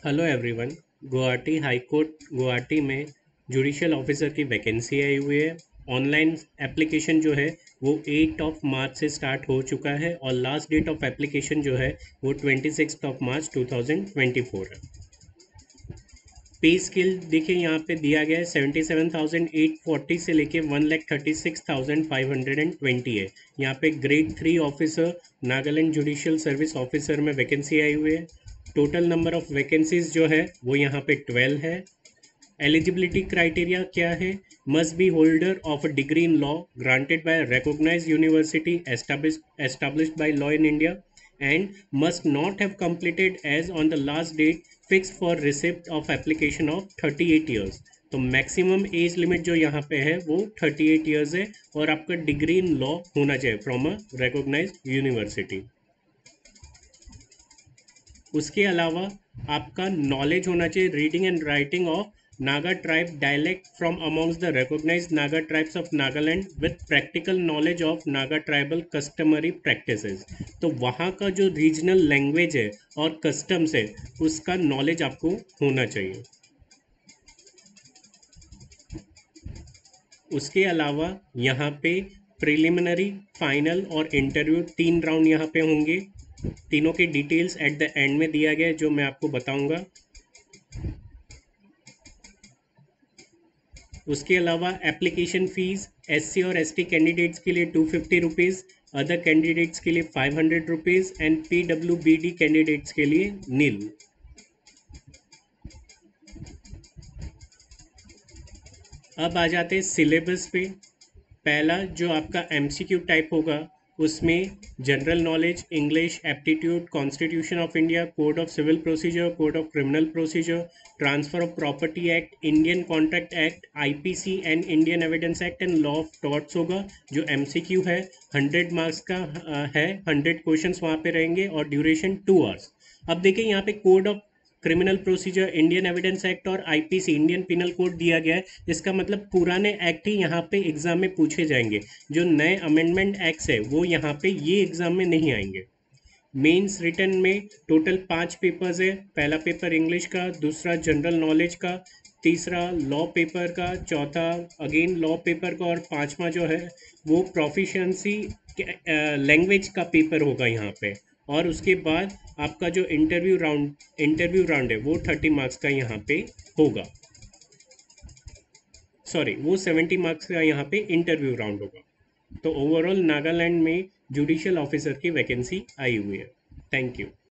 Hello everyone. Guwahati high court Guwahati में judicial officer की vacancy आई हुई है। ऑनलाइन एप्लीकेशन जो है वो 8 ऑफ मार्च से स्टार्ट हो चुका है और लास्ट डेट ऑफ एप्लीकेशन जो है वो 26 ऑफ मार्च 2024 है। पे स्केल देखिए यहाँ पे दिया गया है 77,840 से लेके 1,36,520 है। यहाँ पे grade 3 officer Nagaland judicial service officer में वैकेंसी आई हुई है। टोटल नंबर ऑफ वैकेंसीज जो है वो यहाँ पे 12 है। एलिजिबिलिटी क्राइटेरिया क्या है? Must be holder of a degree in law granted by recognized university established by law in India and must not have completed as on the last date fixed for receipt of application of 38 years। तो maximum age limit जो यहाँ पे है वो 38 years है और आपका degree in law होना चाहिए फ्रॉम अ recognized यूनिवर्सिटी। उसके अलावा आपका नॉलेज होना चाहिए reading and writing of Naga tribe dialect from amongst the recognised Naga tribes of Nagaland with practical knowledge of Naga tribal customary practices. तो वहाँ का जो रीजनल लैंग्वेज है और कस्टम्स है उसका नॉलेज आपको होना चाहिए। उसके अलावा यहाँ पे प्रिलिमिनरी, फाइनल और इंटरव्यू 3 राउंड यहाँ पे होंगे। तीनों के डिटेल्स एट द एंड में दिया गया है जो मैं आपको बताऊंगा। उसके अलावा एप्लीकेशन फ़ीस एससी और एसटी कैंडिडेट्स के लिए 250 रुपीज़, अदर कैंडिडेट्स के लिए 500 रुपीज़ एंड पीडब्ल्यूबीडी कैंडिडेट्स के लिए नील। अब आ जाते हैं सिलेबस पे। पहला जो आपका एमसीक्यू टाइप होगा उसमें general knowledge, English, aptitude, constitution of India, code of civil procedure, code of criminal procedure, transfer of property act, Indian contract act, IPC and Indian evidence act and law of torts होगा। जो MCQ है 100 marks का है, 100 questions वहाँ पे रहेंगे और duration 2 hours. अब देखिए यहाँ पे code of criminal procedure, Indian evidence act और आईपीसी इंडियन पिनल कोड दिया गया है। इसका मतलब पुराने एक्ट ही यहाँ पे एग्जाम में पूछे जाएंगे। जो नए अमेंडमेंट एक्ट्स है वो यहाँ पे ये एग्जाम में नहीं आएंगे। मेंस रिटन में टोटल 5 पेपर्स है। पहला पेपर इंग्लिश का, दूसरा जनरल नॉलेज का, तीसरा लॉ पेपर का, चौथा अगेन लॉ पेपर का और पांचवा जो है वो प्रोफिशिएंसी लैंग्वेज का पेपर होगा यहाँ पे। और उसके बाद आपका जो इंटरव्यू राउंड है वो 30 मार्क्स का यहाँ पे होगा। सॉरी, वो 70 मार्क्स का यहाँ पे इंटरव्यू राउंड होगा। तो ओवरऑल नागालैंड में जुडिशियल ऑफिसर की वैकेंसी आई हुई है। Thank you.